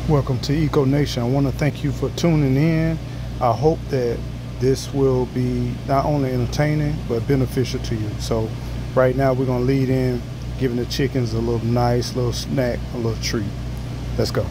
Welcome to Eco Nation. I want to thank you for tuning in. I hope that this will be not only entertaining but beneficial to you. So right now we're going to lead in giving the chickens a little nice little snack, a little treat. Let's go.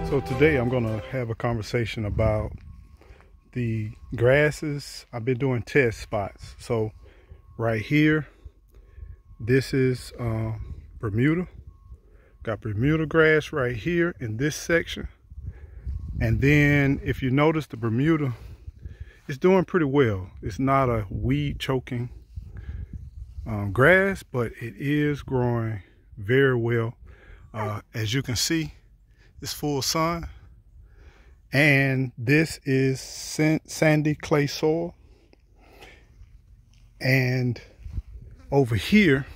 So today I'm going to have a conversation about the grasses. I've been doing test spots. So right here, this is Bermuda. Got Bermuda grass right here in this section. And then if you notice, the Bermuda is doing pretty well. It's not a weed choking grass, but it is growing very well. As you can see, it's full sun, and this is sandy clay soil. And over here,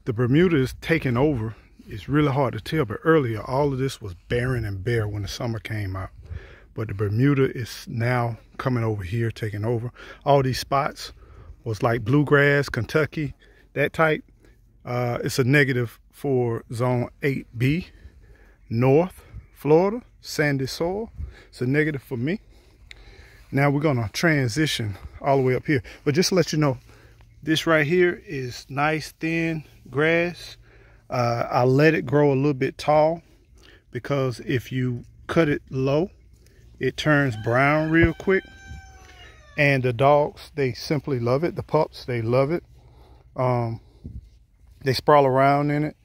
the Bermuda is taking over. It's really hard to tell, but earlier all of this was barren and bare when the summer came out, but the Bermuda is now coming over here, taking over. All these spots was like bluegrass, Kentucky, that type. It's a negative for zone 8B. North Florida, sandy soil. It's a negative for me. Now we're gonna transition all the way up here. But just to let you know, this right here is nice thin grass. I let it grow a little bit tall because if you cut it low, it turns brown real quick. And the dogs, they simply love it. The pups, they love it. They sprawl around in it.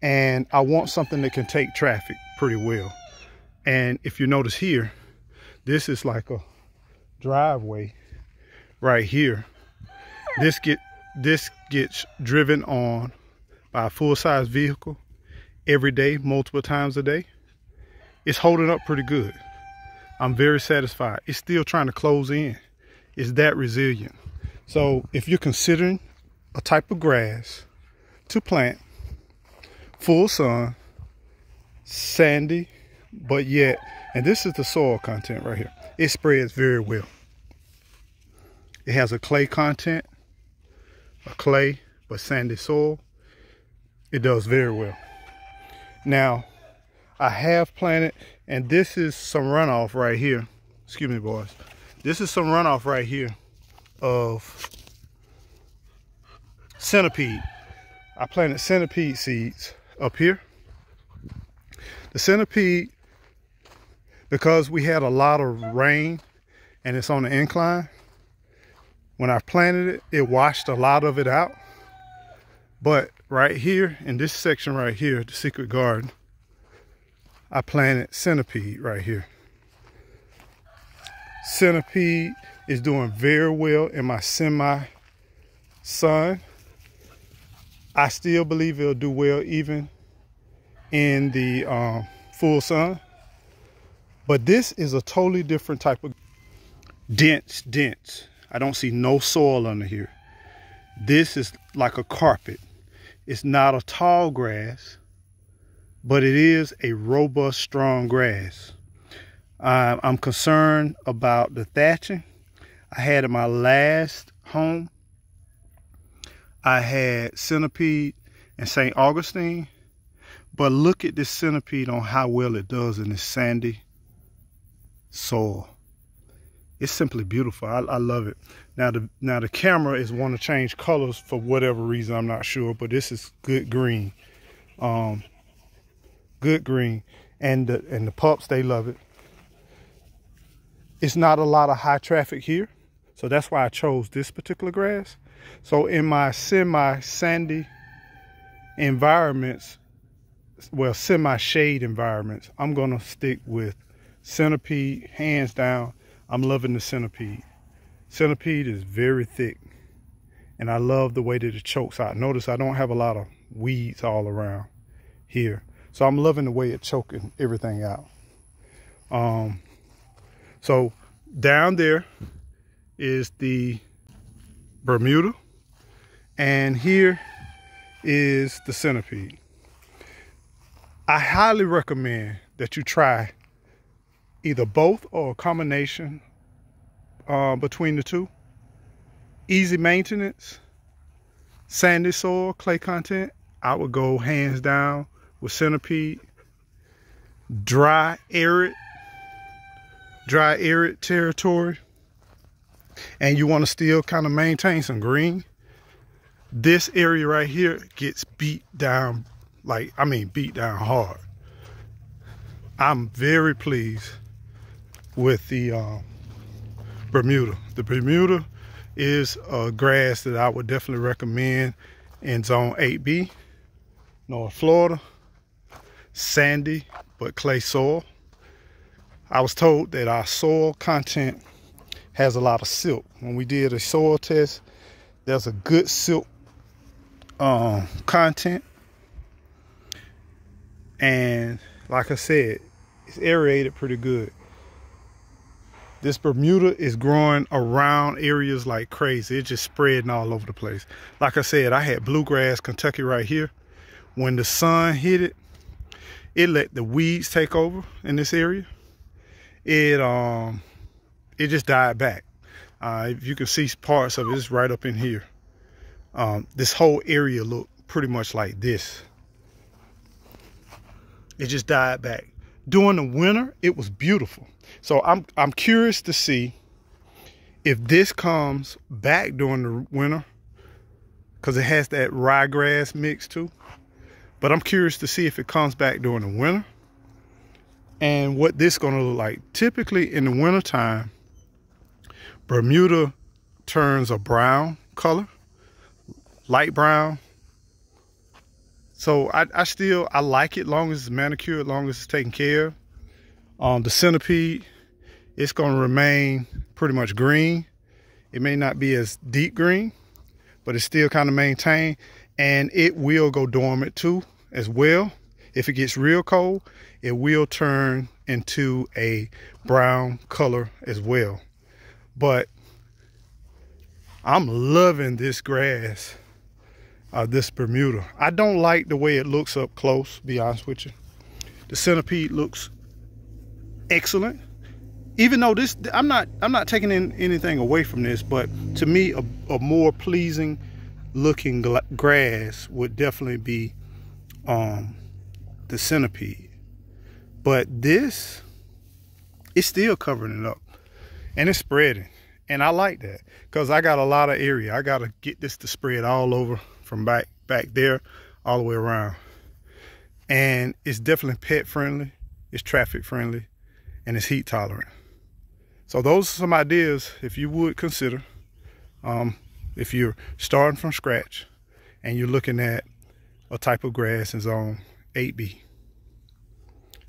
And I want something that can take traffic pretty well. And if you notice here, this is like a driveway right here. This gets driven on by a full-size vehicle every day, multiple times a day. It's holding up pretty good. I'm very satisfied. It's still trying to close in. It's that resilient. So if you're considering a type of grass to plant, full sun, sandy, but yet, and this is the soil content right here. It spreads very well. It has a clay content, a clay but sandy soil. It does very well. Now, I have planted, and this is some runoff right here. Excuse me, boys. This is some runoff right here of centipede. I planted centipede seeds up here. The centipede, because we had a lot of rain and it's on the incline, when I planted it, it washed a lot of it out. But right here in this section right here, the secret garden, I planted centipede right here. Centipede is doing very well in my semi-sun. I still believe it'll do well even in the full sun. But this is a totally different type of dense. I don't see no soil under here. This is like a carpet. It's not a tall grass, but it is a robust, strong grass. I'm concerned about the thatching. I had in my last home, I had centipede and St. Augustine. But look at this centipede on how well it does in this sandy soil. It's simply beautiful. I love it. Now the camera is want to change colors for whatever reason, I'm not sure, but this is good green. Good green. And the pups, they love it. It's not a lot of high traffic here, so that's why I chose this particular grass. So in my semi-sandy environments, well, semi-shade environments, I'm gonna stick with centipede, hands down. I'm loving the centipede. Centipede is very thick, and I love the way that it chokes out. Notice I don't have a lot of weeds all around here, so I'm loving the way it's choking everything out. So down there is the Bermuda, and here is the centipede. I highly recommend that you try either both or a combination between the two. Easy maintenance, sandy soil, clay content, I would go hands down with centipede. Dry, arid territory, and you want to still kind of maintain some green. This area right here gets beat down, beat down hard. I'm very pleased with the Bermuda. The Bermuda is a grass that I would definitely recommend in Zone 8B, North Florida. Sandy but clay soil. I was told that our soil content has a lot of silt. When we did a soil test, there's a good silt content. And like I said, it's aerated pretty good. This Bermuda is growing around areas like crazy. It's just spreading all over the place. Like I said, I had bluegrass Kentucky right here. When the sun hit it, it let the weeds take over in this area. It just died back. If you can see parts of it, it's right up in here. This whole area looked pretty much like this. It just died back. During the winter, it was beautiful. So I'm curious to see if this comes back during the winter, because it has that ryegrass mix too. But I'm curious to see if it comes back during the winter and what this is going to look like. Typically in the wintertime, Bermuda turns a brown color, light brown. So I like it long as it's manicured, long as it's taken care of. The centipede, it's going to remain pretty much green. It may not be as deep green, but it's still kind of maintained, and it will go dormant too as well. If it gets real cold, it will turn into a brown color as well. But I'm loving this grass, this Bermuda. I don't like the way it looks up close, to be honest with you. The centipede looks excellent. Even though this, I'm not taking anything away from this, but to me, a more pleasing looking grass would definitely be the centipede. But this, it's still covering it up, and it's spreading, and I like that because I got a lot of area. I got to get this to spread all over from back there all the way around. And it's definitely pet friendly, it's traffic friendly, and it's heat tolerant. So those are some ideas if you would consider, if you're starting from scratch and you're looking at a type of grass in Zone 8B.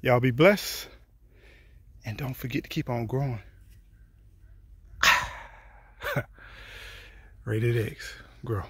Y'all be blessed, and don't forget to keep on growing. Rated X, grow.